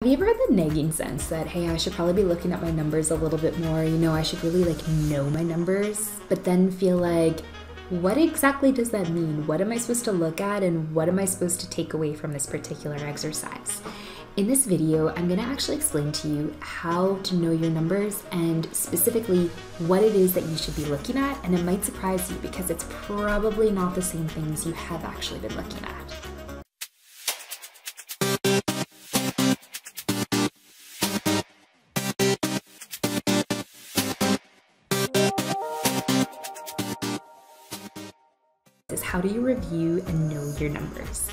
Have you ever had the nagging sense that, hey, I should probably be looking at my numbers a little bit more, I should really know my numbers, but then feel like, what exactly does that mean? What am I supposed to look at and what am I supposed to take away from this particular exercise? In this video, I'm gonna actually explain to you how to know your numbers and specifically what it is that you should be looking at, and it might surprise you because it's probably not the same things you have actually been looking at. Is how do you review and know your numbers?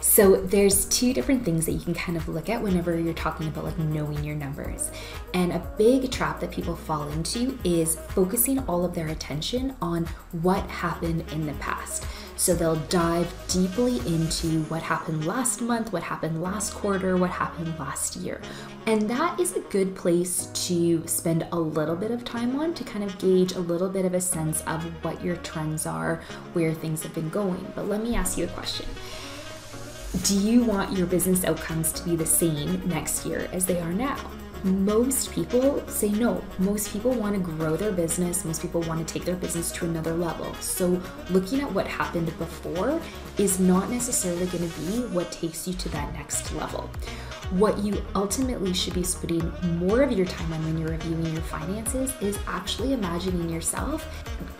So there's two different things that you can kind of look at whenever you're talking about knowing your numbers. And a big trap that people fall into is focusing all of their attention on what happened in the past. So they'll dive deeply into what happened last month, what happened last quarter, what happened last year. And that is a good place to spend a little bit of time on to kind of gauge a little bit of a sense of what your trends are, where things have been going. But let me ask you a question. Do you want your business outcomes to be the same next year as they are now? Most people say no. Most people want to grow their business. Most people want to take their business to another level. So looking at what happened before is not necessarily going to be what takes you to that next level. What you ultimately should be spending more of your time on when you're reviewing your finances is actually imagining yourself.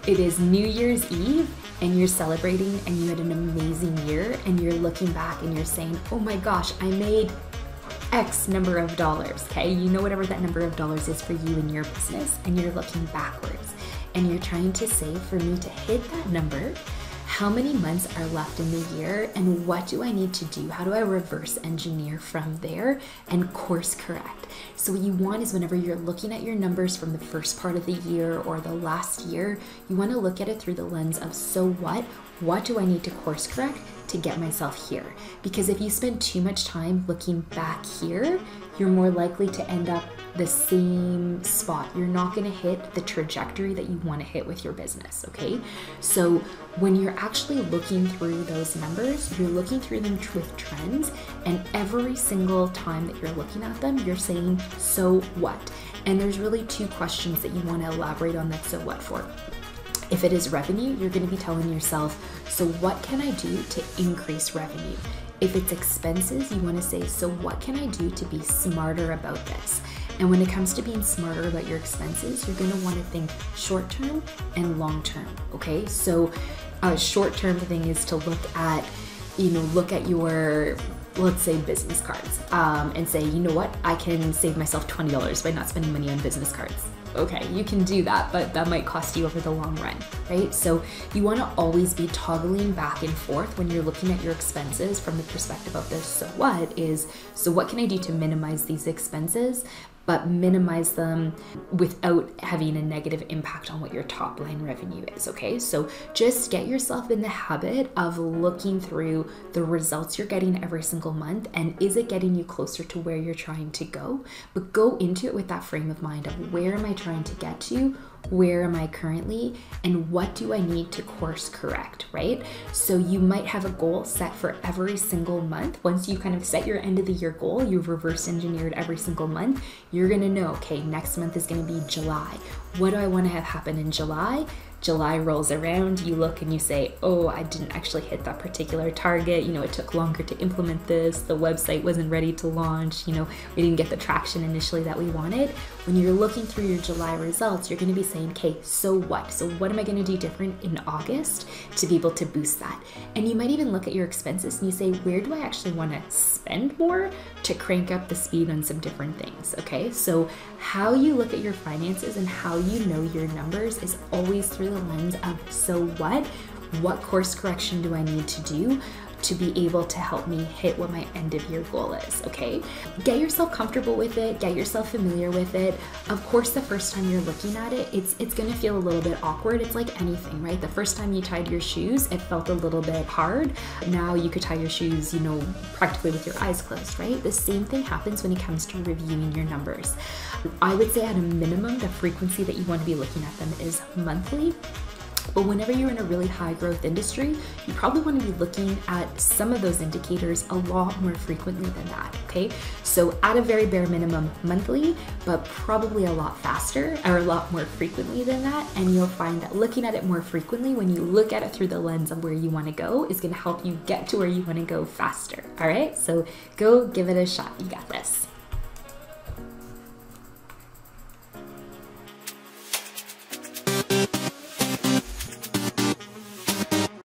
It is New Year's Eve and you're celebrating and you had an amazing year and you're looking back and you're saying, oh my gosh, I made X number of dollars, okay? You know whatever that number of dollars is for you in your business, and you're looking backwards and you're trying to say, for me to hit that number, how many months are left in the year and what do I need to do? How do I reverse engineer from there and course correct? So what you want is whenever you're looking at your numbers from the first part of the year or the last year, you want to look at it through the lens of, so what do I need to course correct to get myself here? Because if you spend too much time looking back here, you're more likely to end up the same spot. You're not going to hit the trajectory that you want to hit with your business, okay? So when you're actually looking through those numbers, you're looking through them with trends, and every single time that you're looking at them, you're saying, so what? And there's really two questions that you want to elaborate on that so what for. If it is revenue, you're going to be telling yourself, so what can I do to increase revenue? If it's expenses, you want to say, so what can I do to be smarter about this? And when it comes to being smarter about your expenses, you're going to want to think short term and long term, okay? So a short term thing is to look at your, let's say, business cards, and say, you know what, I can save myself $20 by not spending money on business cards. Okay, you can do that, but that might cost you over the long run, right? So you want to always be toggling back and forth when you're looking at your expenses from the perspective of this. So what can I do to minimize these expenses, but minimize them without having a negative impact on what your top line revenue is, okay? So just get yourself in the habit of looking through the results you're getting every single month, and is it getting you closer to where you're trying to go? But go into it with that frame of mind of, where am I trying to get to? Where am I currently? And what do I need to course correct, right? So you might have a goal set for every single month. Once you kind of set your end of the year goal, you've reverse engineered every single month, you're gonna know, okay, next month is gonna be July. What do I wanna have happen in July? July rolls around, you look and you say, oh, I didn't actually hit that particular target. It took longer to implement this. The website wasn't ready to launch. We didn't get the traction initially that we wanted. When you're looking through your July results, you're going to be saying, okay, so what? So what am I going to do different in August to be able to boost that? And you might even look at your expenses and you say, where do I actually want to spend more to crank up the speed on some different things, okay? So how you look at your finances and how you know your numbers is always through the lens of, so what course correction do I need to do to be able to help me hit what my end of year goal is, okay? Get yourself comfortable with it, get yourself familiar with it. Of course, the first time you're looking at it, it's gonna feel a little bit awkward. It's like anything, right? The first time you tied your shoes, it felt a little bit hard. Now you could tie your shoes, practically with your eyes closed, right? The same thing happens when it comes to reviewing your numbers. I would say at a minimum, the frequency that you want to be looking at them is monthly. But whenever you're in a really high growth industry, you probably want to be looking at some of those indicators a lot more frequently than that, okay? So at a very bare minimum monthly, but probably a lot faster or a lot more frequently than that. And you'll find that looking at it more frequently, when you look at it through the lens of where you want to go, is going to help you get to where you want to go faster, all right? So go give it a shot. You got this.